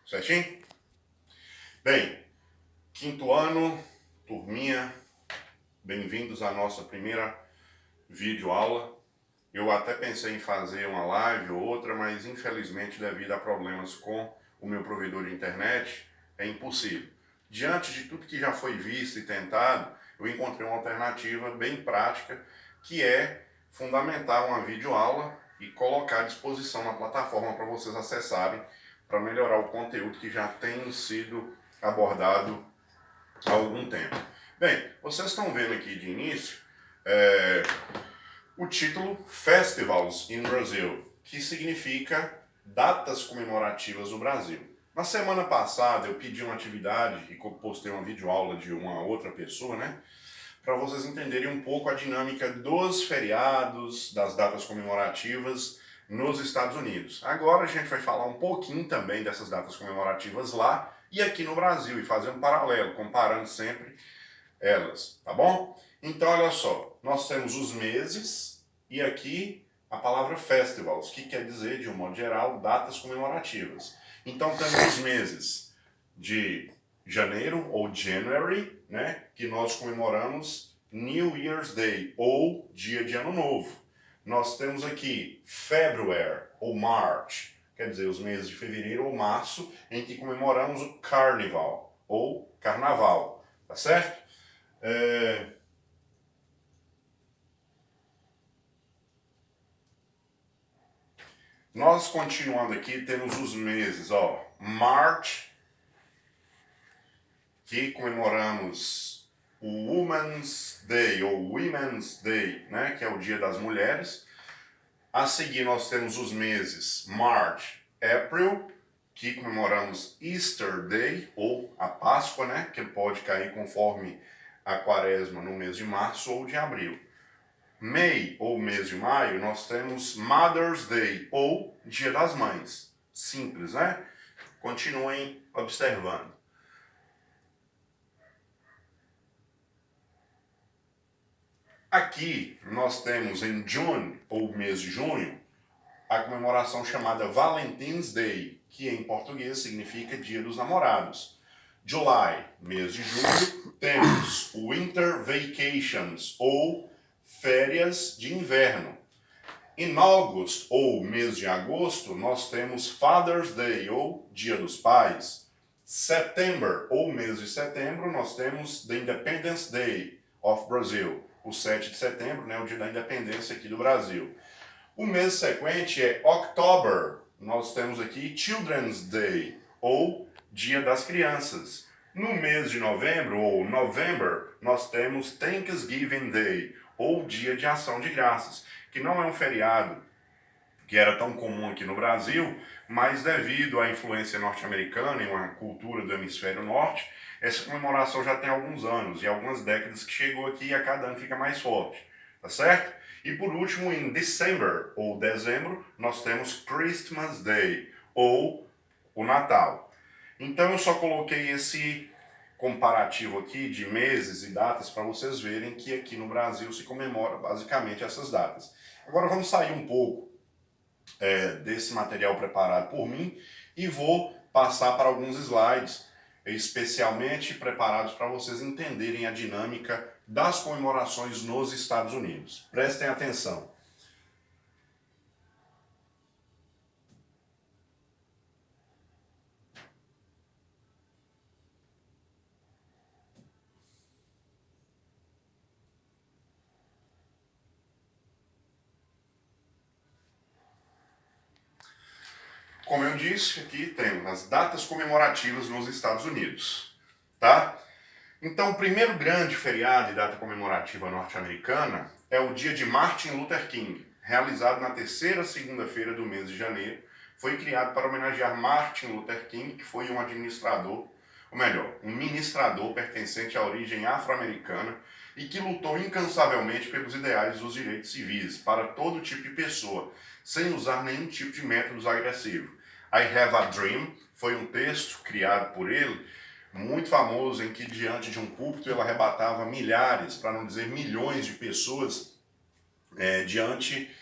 Certinho? Bem, quinto ano, turminha, bem-vindos à nossa primeira videoaula. Eu até pensei em fazer uma live ou outra, mas infelizmente devido a problemas com o meu provedor de internet, é impossível. Diante de tudo que já foi visto e tentado, eu encontrei uma alternativa bem prática, que é fundamentar uma videoaula e colocar à disposição na plataforma para vocês acessarem, para melhorar o conteúdo que já tem sido abordado há algum tempo. Bem, vocês estão vendo aqui de início o título Festivals in Brazil, que significa datas comemorativas no Brasil. Na semana passada eu pedi uma atividade e postei uma videoaula de uma outra pessoa, né? Para vocês entenderem um pouco a dinâmica dos feriados, das datas comemorativas nos Estados Unidos. Agora a gente vai falar um pouquinho também dessas datas comemorativas lá e aqui no Brasil, e fazer um paralelo, comparando sempre elas, tá bom? Então olha só, nós temos os meses e aqui a palavra festivals, que quer dizer, de um modo geral, datas comemorativas. Então temos os meses de janeiro, ou January, né, que nós comemoramos New Year's Day, ou Dia de Ano Novo. Nós temos aqui February, ou March, quer dizer, os meses de fevereiro ou março, em que comemoramos o Carnival, ou Carnaval, tá certo? Nós continuando aqui, temos os meses, ó, March, que comemoramos o Women's Day, ou Women's Day, né, que é o Dia das Mulheres. A seguir nós temos os meses March, April, que comemoramos Easter Day, ou a Páscoa, né, que pode cair conforme a quaresma no mês de março ou de abril. May, ou mês de maio, nós temos Mother's Day, ou Dia das Mães. Simples, né? Continuem observando. Aqui nós temos em June, ou mês de junho, a comemoração chamada Valentine's Day, que em português significa Dia dos Namorados. July, mês de julho, temos Winter Vacations, ou férias de inverno. Em August, ou mês de agosto, nós temos Father's Day, ou Dia dos Pais. September, ou mês de setembro, nós temos The Independence Day of Brazil, o 7 de setembro, né, o dia da independência aqui do Brasil. O mês sequente é October, nós temos aqui Children's Day, ou Dia das Crianças. No mês de novembro, ou November, nós temos Thanksgiving Day, ou Dia de Ação de Graças, que não é um feriado que era tão comum aqui no Brasil, mas devido à influência norte-americana e uma cultura do hemisfério norte, essa comemoração já tem alguns anos e algumas décadas que chegou aqui e a cada ano fica mais forte, tá certo? E por último, em December, ou dezembro, nós temos Christmas Day, ou o Natal. Então eu só coloquei esse comparativo aqui de meses e datas para vocês verem que aqui no Brasil se comemora basicamente essas datas. Agora vamos sair um pouco desse material preparado por mim e vou passar para alguns slides especialmente preparados para vocês entenderem a dinâmica das comemorações nos Estados Unidos. Prestem atenção. Como eu disse, aqui temos as datas comemorativas nos Estados Unidos, tá? Então, o primeiro grande feriado e data comemorativa norte-americana é o dia de Martin Luther King, realizado na terceira segunda-feira do mês de janeiro. Foi criado para homenagear Martin Luther King, que foi um administrador, ou melhor, um ministrador pertencente à origem afro-americana e que lutou incansavelmente pelos ideais dos direitos civis para todo tipo de pessoa, sem usar nenhum tipo de métodos agressivos. I Have a Dream foi um texto criado por ele, muito famoso, em que diante de um púlpito ele arrebatava milhares, para não dizer milhões de pessoas diante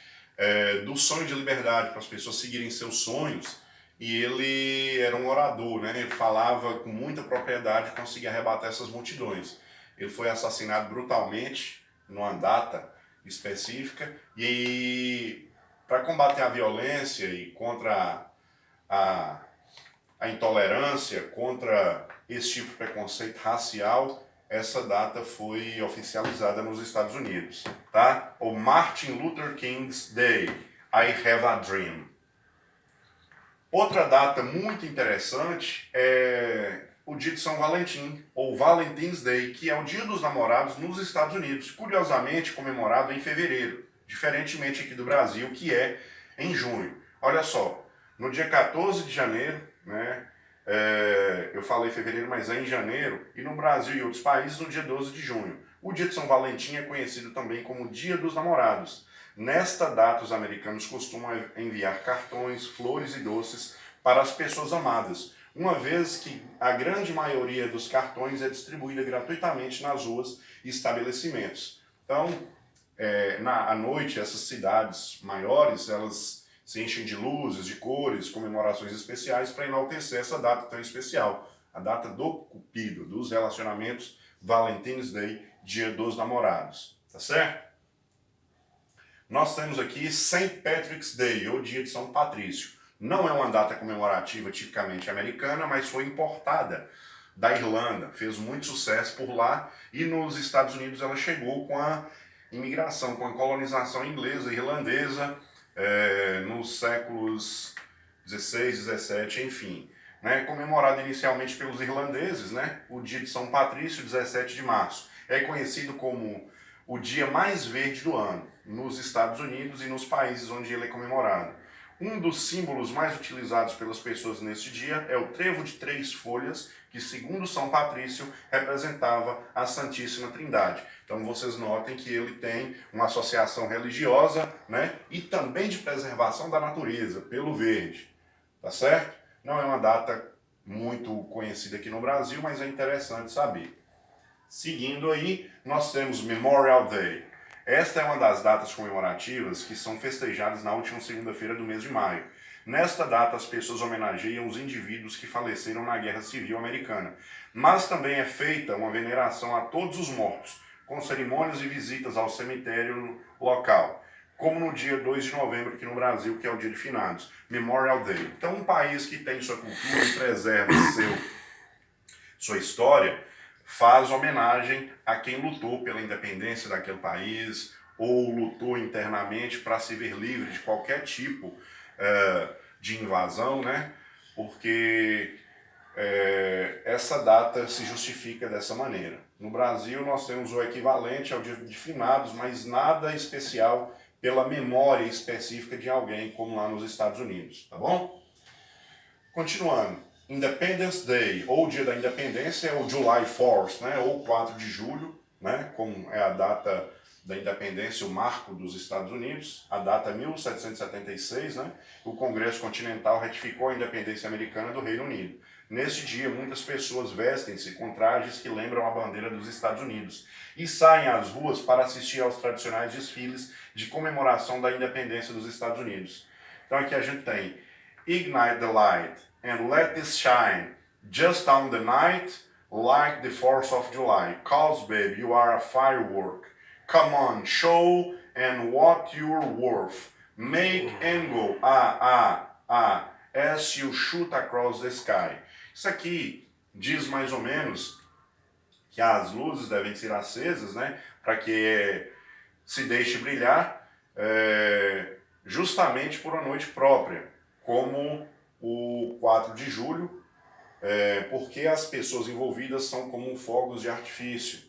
do sonho de liberdade, para as pessoas seguirem seus sonhos e ele era um orador, né? Ele falava com muita propriedade e conseguia arrebatar essas multidões. Ele foi assassinado brutalmente numa data específica e para combater a violência e contra a, a intolerância, contra esse tipo de preconceito racial, essa data foi oficializada nos Estados Unidos, tá? O Martin Luther King's Day, I Have a Dream. Outra data muito interessante é o dia de São Valentim, ou Valentine's Day, que é o Dia dos Namorados nos Estados Unidos, curiosamente comemorado em fevereiro, diferentemente aqui do Brasil, que é em junho. Olha só, no dia 14 de janeiro, né, eu falei fevereiro, mas é em janeiro, e no Brasil e outros países no dia 12 de junho. O dia de São Valentim é conhecido também como Dia dos Namorados. Nesta data, os americanos costumam enviar cartões, flores e doces para as pessoas amadas, uma vez que a grande maioria dos cartões é distribuída gratuitamente nas ruas e estabelecimentos. Então, à noite, essas cidades maiores, elas se enchem de luzes, de cores, comemorações especiais para enaltecer essa data tão especial, a data do Cupido, dos relacionamentos, Valentine's Day, Dia dos Namorados, tá certo? Nós temos aqui St. Patrick's Day, ou Dia de São Patrício. Não é uma data comemorativa tipicamente americana, mas foi importada da Irlanda, fez muito sucesso por lá, e nos Estados Unidos ela chegou com a imigração, com a colonização inglesa e irlandesa nos séculos 16, 17, enfim. Né, comemorado inicialmente pelos irlandeses, né, o dia de São Patrício, 17 de março. É conhecido como o dia mais verde do ano, nos Estados Unidos e nos países onde ele é comemorado. Um dos símbolos mais utilizados pelas pessoas neste dia é o trevo de 3 folhas, que segundo São Patrício representava a Santíssima Trindade. Então vocês notem que ele tem uma associação religiosa, né, e também de preservação da natureza, pelo verde, tá certo? Não é uma data muito conhecida aqui no Brasil, mas é interessante saber. Seguindo aí, nós temos Memorial Day. Esta é uma das datas comemorativas que são festejadas na última segunda-feira do mês de maio. Nesta data, as pessoas homenageiam os indivíduos que faleceram na Guerra Civil Americana. Mas também é feita uma veneração a todos os mortos, com cerimônias e visitas ao cemitério local, como no dia 2 de novembro aqui no Brasil, que é o dia de finados, Memorial Day. Então, um país que tem sua cultura e preserva sua história, faz homenagem a quem lutou pela independência daquele país ou lutou internamente para se ver livre de qualquer tipo de invasão, né? Porque essa data se justifica dessa maneira. No Brasil nós temos o equivalente ao dia de finados, mas nada especial pela memória específica de alguém, como lá nos Estados Unidos, tá bom? Continuando, Independence Day, ou Dia da Independência, é o July 4th, né, ou 4 de julho, né, como é a data da independência, o marco dos Estados Unidos, a data é 1776, né, o Congresso Continental ratificou a independência americana do Reino Unido. Neste dia, muitas pessoas vestem-se com trajes que lembram a bandeira dos Estados Unidos e saem às ruas para assistir aos tradicionais desfiles de comemoração da independência dos Estados Unidos. Então aqui a gente tem Ignite the light and let this shine just on the night like the 4th of July. 'Cause babe, you are a firework. Come on, show and what you're worth. Make and go, as you shoot across the sky. Isso aqui diz mais ou menos que as luzes devem ser acesas, né, para que se deixe brilhar justamente por uma noite própria, como o 4 de julho, porque as pessoas envolvidas são como fogos de artifício.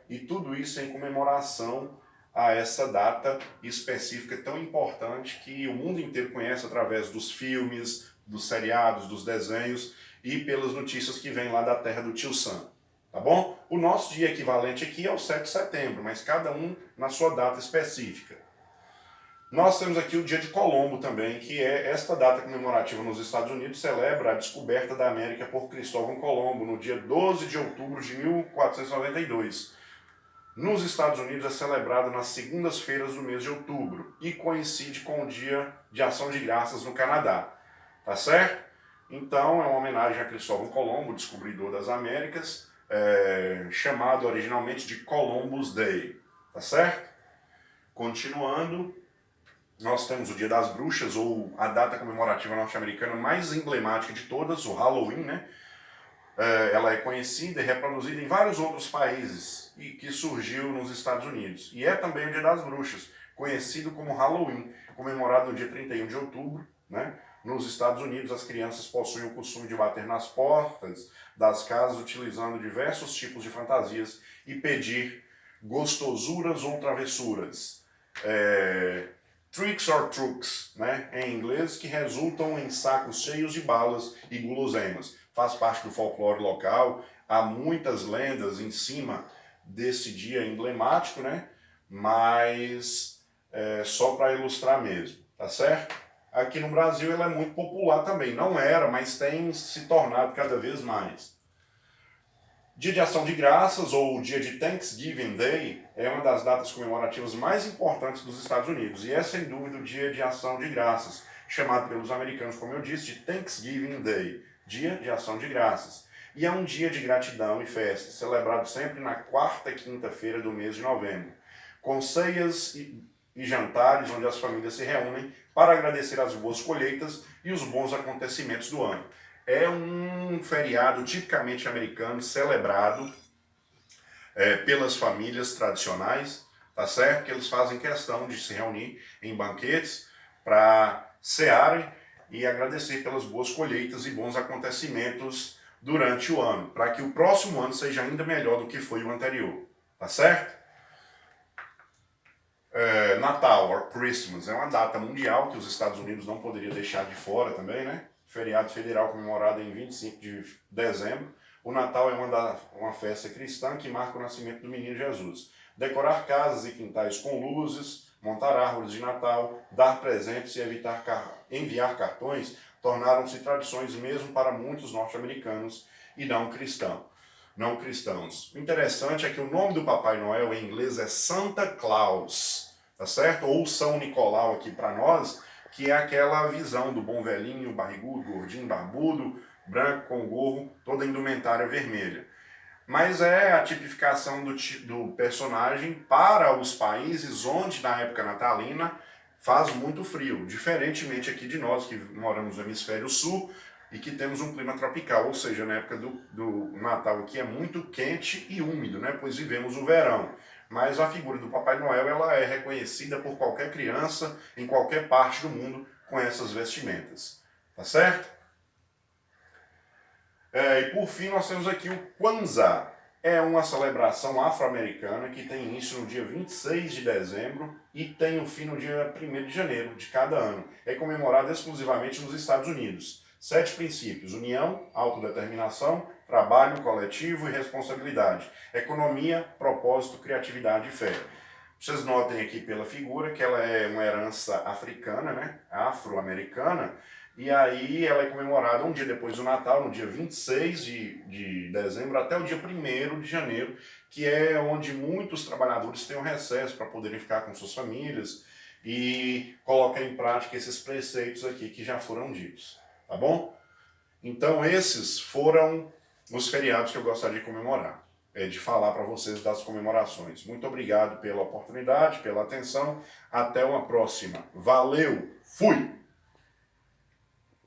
E tudo isso em comemoração a essa data específica tão importante que o mundo inteiro conhece através dos filmes, dos seriados, dos desenhos e pelas notícias que vêm lá da terra do Tio Sam. Tá bom? O nosso dia equivalente aqui é o 7 de setembro, mas cada um na sua data específica. Nós temos aqui o dia de Colombo também, que é esta data comemorativa nos Estados Unidos, celebra a descoberta da América por Cristóvão Colombo, no dia 12 de outubro de 1492. Nos Estados Unidos é celebrada nas segundas-feiras do mês de outubro e coincide com o Dia de Ação de Graças no Canadá. tá certo? Então é uma homenagem a Cristóvão Colombo, descobridor das Américas, chamado originalmente de Columbus Day, tá certo? Continuando, nós temos o Dia das Bruxas, ou a data comemorativa norte-americana mais emblemática de todas, o Halloween, né? Ela é conhecida e reproduzida em vários outros países e que surgiu nos Estados Unidos. E é também o Dia das Bruxas, conhecido como Halloween, comemorado no dia 31 de outubro, né? Nos Estados Unidos, as crianças possuem o costume de bater nas portas das casas utilizando diversos tipos de fantasias e pedir gostosuras ou travessuras. Tricks or trucs, né, em inglês, que resultam em sacos cheios de balas e guloseimas. Faz parte do folclore local, há muitas lendas em cima desse dia emblemático, né, mas só para ilustrar mesmo, tá certo? Aqui no Brasil ela é muito popular também, não era, mas tem se tornado cada vez mais. Dia de Ação de Graças, ou o dia de Thanksgiving Day, é uma das datas comemorativas mais importantes dos Estados Unidos e é sem dúvida o dia de Ação de Graças, chamado pelos americanos, como eu disse, de Thanksgiving Day, Dia de Ação de Graças. E é um dia de gratidão e festa, celebrado sempre na quarta quinta-feira do mês de novembro, com ceias e jantares onde as famílias se reúnem para agradecer as boas colheitas e os bons acontecimentos do ano. É um feriado tipicamente americano, celebrado pelas famílias tradicionais, tá certo? Que eles fazem questão de se reunir em banquetes para cearem e agradecer pelas boas colheitas e bons acontecimentos durante o ano, para que o próximo ano seja ainda melhor do que foi o anterior, tá certo? Natal, or Christmas, é uma data mundial que os Estados Unidos não poderiam deixar de fora também, né? Feriado federal comemorado em 25 de dezembro. O Natal é uma festa cristã que marca o nascimento do menino Jesus. Decorar casas e quintais com luzes, montar árvores de Natal, dar presentes e enviar cartões tornaram-se tradições mesmo para muitos norte-americanos e não cristãos. O interessante é que o nome do Papai Noel em inglês é Santa Claus, tá certo? Ou São Nicolau aqui para nós, que é aquela visão do bom velhinho, barrigudo, gordinho, barbudo, branco com gorro, toda indumentária vermelha. Mas é a tipificação do personagem para os países onde na época natalina faz muito frio, diferentemente aqui de nós que moramos no hemisfério sul e que temos um clima tropical, ou seja, na época do Natal aqui é muito quente e úmido, né? Pois vivemos o verão. Mas a figura do Papai Noel ela é reconhecida por qualquer criança em qualquer parte do mundo com essas vestimentas, tá certo? E por fim nós temos aqui o Kwanzaa. É uma celebração afro-americana que tem início no dia 26 de dezembro e tem o fim no dia 1º de janeiro de cada ano. É comemorado exclusivamente nos Estados Unidos. 7 princípios: união, autodeterminação, trabalho coletivo e responsabilidade, economia, propósito, criatividade e fé. Vocês notem aqui pela figura que ela é uma herança africana, né? Afro-americana, e aí ela é comemorada um dia depois do Natal, no dia 26 de dezembro até o dia 1º de janeiro, que é onde muitos trabalhadores têm um recesso para poderem ficar com suas famílias e colocar em prática esses preceitos aqui que já foram ditos, tá bom? Então esses foram os feriados que eu gostaria de comemorar, de falar para vocês das comemorações. Muito obrigado pela oportunidade, pela atenção, até uma próxima. Valeu, fui!